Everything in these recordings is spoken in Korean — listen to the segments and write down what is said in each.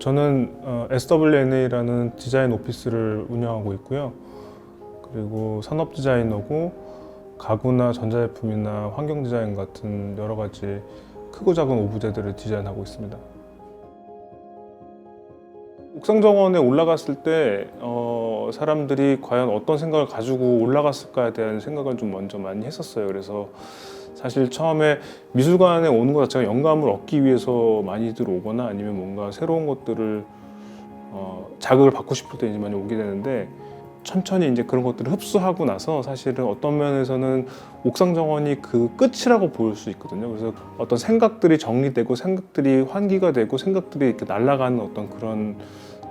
저는 SWNA라는 디자인 오피스를 운영하고 있고요. 그리고 산업 디자이너고 가구나 전자제품이나 환경 디자인 같은 여러 가지 크고 작은 오브제들을 디자인하고 있습니다. 옥상 정원에 올라갔을 때 사람들이 과연 어떤 생각을 가지고 올라갔을까에 대한 생각을 좀 먼저 많이 했었어요. 그래서 사실 처음에 미술관에 오는 것 자체가 영감을 얻기 위해서 많이들 오거나 아니면 뭔가 새로운 것들을 자극을 받고 싶을 때 이제 많이 오게 되는데, 천천히 이제 그런 것들을 흡수하고 나서 사실은 어떤 면에서는 옥상 정원이 그 끝이라고 보일 수 있거든요. 그래서 어떤 생각들이 정리되고 생각들이 환기가 되고 생각들이 이렇게 날아가는 어떤 그런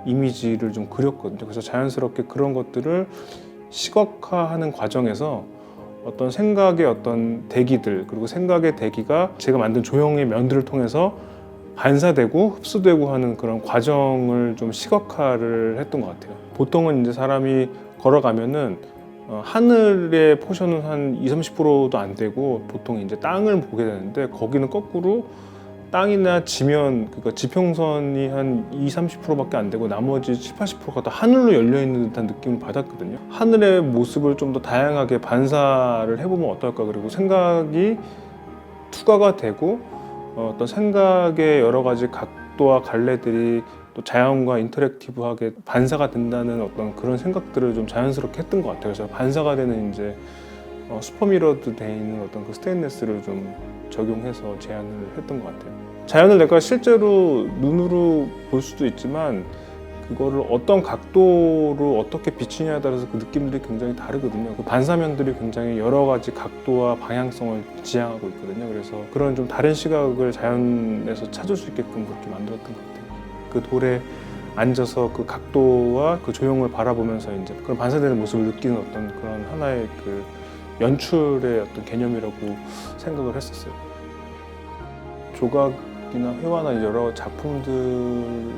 이미지를 좀 그렸거든요. 그래서 자연스럽게 그런 것들을 시각화하는 과정에서 어떤 생각의 어떤 대기들, 그리고 생각의 대기가 제가 만든 조형의 면들을 통해서 반사되고 흡수되고 하는 그런 과정을 좀 시각화를 했던 것 같아요. 보통은 이제 사람이 걸어가면은 하늘의 포션은 한 20-30%도 안 되고 보통 이제 땅을 보게 되는데, 거기는 거꾸로 땅이나 지면, 그러니까 지평선이 한 20-30%밖에 안 되고 나머지 70-80%가 다 하늘로 열려 있는 듯한 느낌을 받았거든요. 하늘의 모습을 좀 더 다양하게 반사를 해보면 어떨까. 그리고 생각이 투과가 되고 어떤 생각의 여러 가지 각도와 갈래들이 또 자연과 인터랙티브하게 반사가 된다는 어떤 그런 생각들을 좀 자연스럽게 했던 것 같아요. 그래서 반사가 되는 이제 슈퍼미러드 돼 있는 어떤 그 스테인레스를 좀 적용해서 제안을 했던 것 같아요. 자연을 내가 실제로 눈으로 볼 수도 있지만 그거를 어떤 각도로 어떻게 비추냐에 따라서 그 느낌들이 굉장히 다르거든요. 그 반사면들이 굉장히 여러 가지 각도와 방향성을 지향하고 있거든요. 그래서 그런 좀 다른 시각을 자연에서 찾을 수 있게끔 그렇게 만들었던 것 같아요. 그 돌에 앉아서 그 각도와 그 조형을 바라보면서 이제 그런 반사되는 모습을 느끼는 어떤 그런 하나의 그 연출의 어떤 개념이라고 생각을 했었어요. 조각이나 회화나 여러 작품들을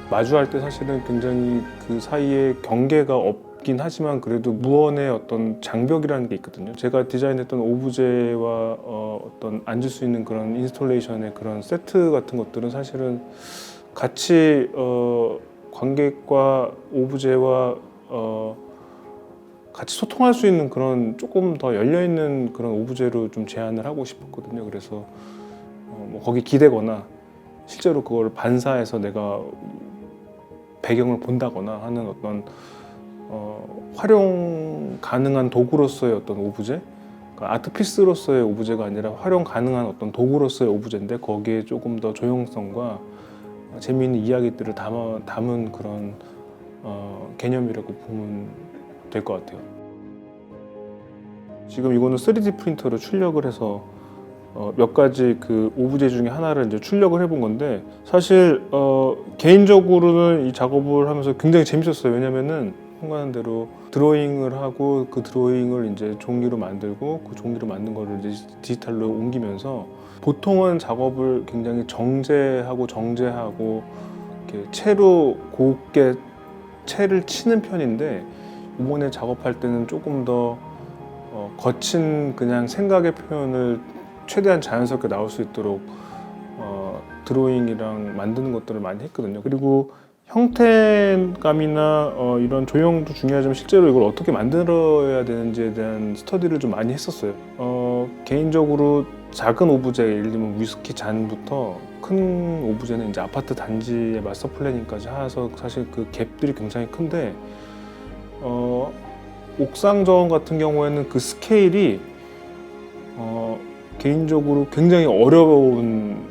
마주할 때 사실은 굉장히 그 사이에 경계가 없긴 하지만 그래도 무언의 어떤 장벽이라는 게 있거든요. 제가 디자인했던 오브제와 어떤 앉을 수 있는 그런 인스톨레이션의 그런 세트 같은 것들은 사실은 같이 관객과 오브제와 같이 소통할 수 있는 그런 조금 더 열려있는 그런 오브제로 좀 제안을 하고 싶었거든요. 그래서 뭐 거기 기대거나 실제로 그걸 반사해서 내가 배경을 본다거나 하는 어떤 활용 가능한 도구로서의 어떤 오브제, 그러니까 아트피스로서의 오브제가 아니라 활용 가능한 어떤 도구로서의 오브제인데 거기에 조금 더 조형성과 재미있는 이야기들을 담은 그런 개념이라고 보면 될 것 같아요. 지금 이거는 3D 프린터로 출력을 해서 몇 가지 그 오브제 중에 하나를 이제 출력을 해본 건데, 사실 개인적으로는 이 작업을 하면서 굉장히 재밌었어요. 왜냐면은 홍보하는 대로 드로잉을 하고 그 드로잉을 이제 종이로 만들고 그 종이로 만든 거를 이제 디지털로 옮기면서, 보통은 작업을 굉장히 정제하고 이렇게 채로 곱게 채를 치는 편인데, 이번에 작업할 때는 조금 더 거친 그냥 생각의 표현을 최대한 자연스럽게 나올 수 있도록 드로잉이랑 만드는 것들을 많이 했거든요. 그리고 형태감이나 이런 조형도 중요하지만 실제로 이걸 어떻게 만들어야 되는지에 대한 스터디를 좀 많이 했었어요. 개인적으로 작은 오브제, 예를 들면 위스키 잔부터 큰 오브제는 이제 아파트 단지의 마스터 플래닝까지 해서 사실 그 갭들이 굉장히 큰데, 옥상 정원 같은 경우에는 그 스케일이 개인적으로 굉장히 어려운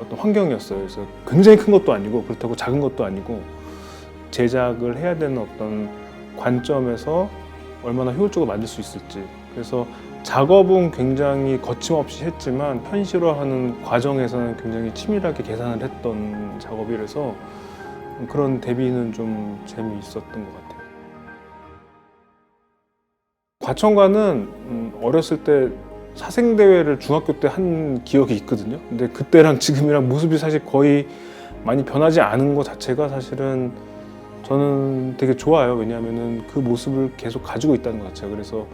어떤 환경이었어요. 그래서 굉장히 큰 것도 아니고 그렇다고 작은 것도 아니고, 제작을 해야 되는 어떤 관점에서 얼마나 효율적으로 만들 수 있을지, 그래서 작업은 굉장히 거침없이 했지만 현실화하는 과정에서는 굉장히 치밀하게 계산을 했던 작업이라서 그런 대비는 좀 재미있었던 것 같아요. 과천과는 어렸을 때 사생대회를 중학교 때 한 기억이 있거든요. 근데 그때랑 지금이랑 모습이 사실 거의 많이 변하지 않은 것 자체가 사실은 저는 되게 좋아요. 왜냐하면 그 모습을 계속 가지고 있다는 것 자체가. 그래서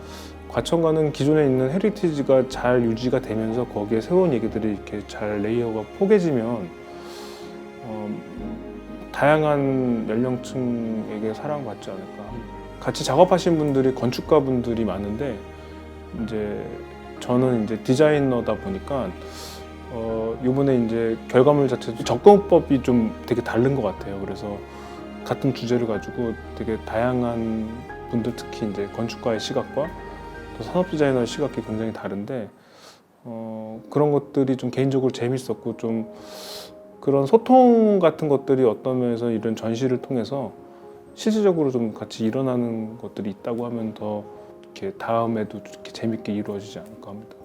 과천과는 기존에 있는 헤리티지가 잘 유지가 되면서 거기에 새로운 얘기들이 이렇게 잘 레이어가 포개지면 다양한 연령층에게 사랑받지 않을까. 같이 작업하신 분들이 건축가 분들이 많은데 이제 저는 이제 디자이너다 보니까 이번에 이제 결과물 자체도 접근법이 좀 되게 다른 것 같아요. 그래서 같은 주제를 가지고 되게 다양한 분들, 특히 이제 건축가의 시각과 또 산업 디자이너의 시각이 굉장히 다른데 그런 것들이 좀 개인적으로 재밌었고 좀 그런 소통 같은 것들이 어떤 면에서 이런 전시를 통해서 실질적으로 좀 같이 일어나는 것들이 있다고 하면 더 이렇게 다음에도 이렇게 재밌게 이루어지지 않을까 합니다.